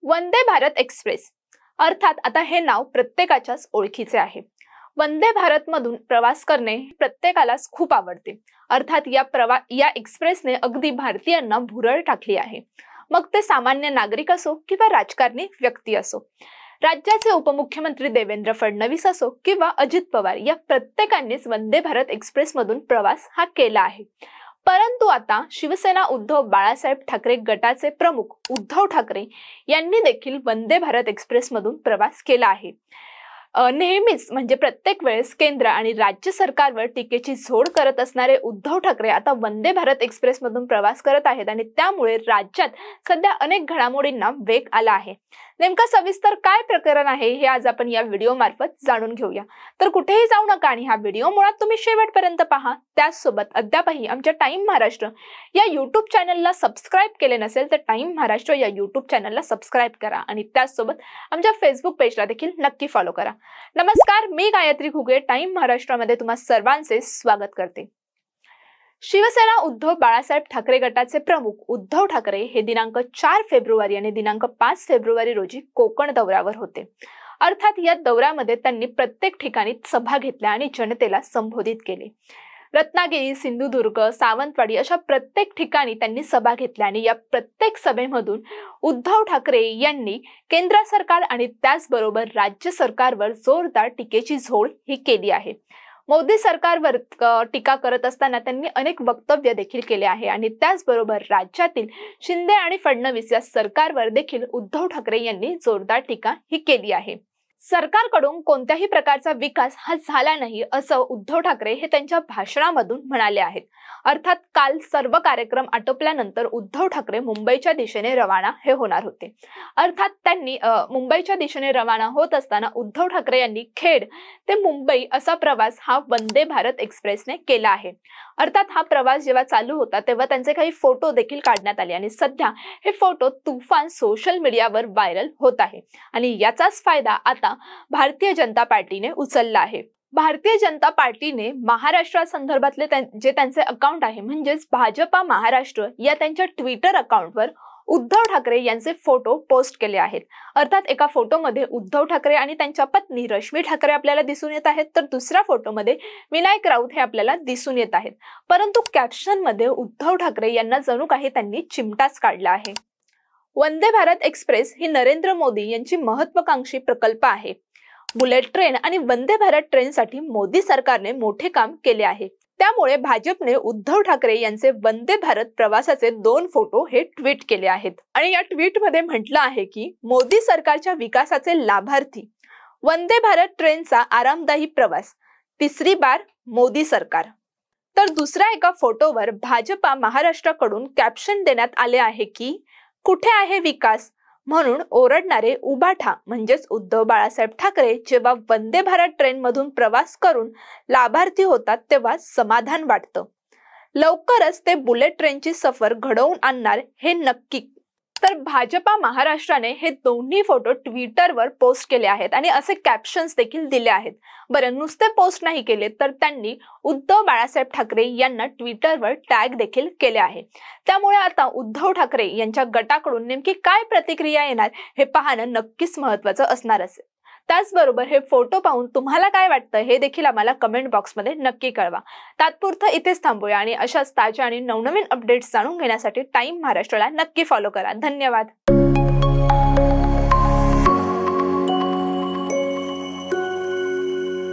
Vande Bharat express अर्थात आता हे नाव प्रत्येकाच्याच ओळखीचे आहे। वंदे भारत मधून प्रवास करणे प्रत्येकालाच खूप आवडते। अर्थात या एक्सप्रेसने अगदी भारतीयांना भुरळ टाकली आहे। मग ते सामान्य नागरिक असो किंवा राजकारणी व्यक्ती असो, राज्याचे उपमुख्यमंत्री देवेंद्र फडणवीस असो किंवा अजित पवार, या प्रत्येकानेच वंदे भारत एक्सप्रेस मधून प्रवास हा केला आहे। परंतु आता शिवसेना उद्धव बाळासाहेब ठाकरे गटाचे प्रमुख उद्धव ठाकरे यांनी देखील वंदे भारत एक्सप्रेस मधून प्रवास केला आहे। नेहमीच म्हणजे प्रत्येक वेळेस केंद्र आणि राज्य सरकारवर टीकेची झोड करत असणारे उद्धव ठाकरे आता वंदे भारत एक्सप्रेस मधून प्रवास करत आहेत आणि त्यामुळे राज्यात सध्या अनेक घडामोडींना वेग आला आहे। नेमका सविस्तर काय प्रकरण आहे हे आज आपण या व्हिडिओ मार्फत जाणून घेऊया। तर कुठेही जाऊ नका आणि हा व्हिडिओ मुळात तुम्ही शेवटपर्यंत पहा। त्याचसोबत अद्यापही आमच्या टाइम महाराष्ट्र या YouTube चॅनलला सबस्क्राइब केले नसेल तर टाइम महाराष्ट्र या YouTube चॅनलला सबस्क्राइब करा आणि त्याचसोबत आमच्या फेसबुक पेजला देखील नक्की फॉलो करा। नमस्कार, मी गायत्री घुगे टाइम महाराष्ट्रामध्ये तुम्हा सर्वांचे स्वागत करते। शिवसेना उद्धव बाळासाहेब ठाकरे गटाचे प्रमुख उद्धव ठाकरे हे दिनांक 4 फेब्रुवारी आणि दिनांक 5 फेब्रुवारी रोजी कोकण दौऱ्यावर होते। अर्थात या दौऱ्यामध्ये त्यांनी प्रत्येक ठिकाणी सभा घेतल्या आणि जनतेला संबोधित केले। रत्नागिरी, सिंधुदुर्ग, सावंतवाडी अशा प्रत्येक ठिकाणी त्यांनी सभा घेतल्या आणि या प्रत्येक सभेमधून उद्धव ठाकरे यांनी केंद्र सरकार आणि त्याचबरोबर राज्य सरकारवर जोरदार टीकेची झोड ही केली आहे। मोदी सरकारवर टीका करत असताना त्यांनी अनेक वक्तव्य देखील केले आहे आणि त्याचबरोबर राज्यातील शिंदे आणि फडणवीस या सरकारवर देखील उद्धव ठाकरे यांनी जोरदार टीका ही केली आहे। सरकारकडून कोणत्याही प्रकारचा विकास हा झाला नाही असं उद्धव ठाकरे हे त्यांच्या भाषणामधून म्हणाले आहेत। अर्थात काल सर्व कार्यक्रम आटोपल्यानंतर उद्धव ठाकरे मुंबईच्या दिशेने रवाना हे होणार होते। अर्थात त्यांनी मुंबईच्या दिशेने रवाना होत असताना उद्धव ठाकरे यांनी खेड ते मुंबई असा प्रवास हा वंदे भारत एक्सप्रेसने केला आहे। अर्थात हा प्रवास जेव्हा चालू होता तेव्हा त्यांचे काही फोटो देखील काढण्यात आले आणि सध्या हे फोटो तुफान सोशल मीडियावर व्हायरल होत आहे आणि याचाच फायदा आता भारतीय जनता पार्टीने उचलला आहे। भारतीय जनता पार्टीने महाराष्ट्रासंदर्भातले जे त्यांचे अकाउंट आहे म्हणजेच भाजपा महाराष्ट्र या त्यांच्या ट्विटर अकाउंटवर उद्धव ठाकरे यांचे फोटो पोस्ट केले आहेत। अर्थात एका फोटोमध्ये उद्धव ठाकरे आणि त्यांच्या पत्नी रश्मी ठाकरे आपल्याला दिसून येत आहेत, तर दुसऱ्या फोटोमध्ये विनायक राऊत हे आपल्याला दिसून येत आहेत। परंतु कॅप्शन मध्ये उद्धव ठाकरे यांना जणू काही त्यांनी चिमटाच काढला आहे। वंदे भारत एक्सप्रेस ही नरेंद्र मोदी यांची महत्त्वाकांक्षी प्रकल्प आहे। बुलेट ट्रेन आणि वंदे भारत ट्रेनसाठी मोदी सरकारने मोठे काम केले आहे। त्यामुळे भाजपने उद्धव ठाकरे यांचे वंदे भारत प्रवासाचे 2 फोटो हे ट्विट केले आहेत आणि या ट्विट मध्ये म्हटलं आहे की मोदी सरकारच्या विकासाचे लाभार्थी, वंदे भारत ट्रेनचा आरामदायी प्रवास, तिसरी बार मोदी सरकार। तर दुसऱ्या एका फोटोवर भाजपा महाराष्ट्राकडून कॅप्शन देण्यात आले आहे की कुठे आहे विकास म्हणून ओरडणारे उभाठा, म्हणजेच उद्धव बाळासाहेब ठाकरे जेव्हा वंदे भारत ट्रेन मधून प्रवास करून लाभार्थी होतात तेव्हा समाधान वाटतं। लवकरच ते बुलेट ट्रेनची सफर घडवून आणणार हे नक्की। तर भाजपा महाराष्ट्राने हे दोन्ही फोटो ट्विटरवर पोस्ट केले आहेत आणि असे कॅप्शन्स देखील दिले आहेत। बरं, नुसते पोस्ट नाही केले तर त्यांनी उद्धव बाळासाहेब ठाकरे यांना ट्विटरवर टॅग देखील केले आहे। त्यामुळे आता उद्धव ठाकरे यांच्या गटाकडून नेमकी काय प्रतिक्रिया येणार हे पाहणं नक्कीच महत्त्वाचं असणार असेल। त्याचबरोबर हे फोटो पाहून तुम्हाला काय वाटतं हे देखील आम्हाला कमेंट बॉक्समध्ये नक्की कळवा। तात्पुरतं इथेच थांबूया आणि अशाच ताज्या आणि नवनवीन अपडेट्स जाणून घेण्यासाठी टाइम महाराष्ट्राला नक्की फॉलो करा। धन्यवाद।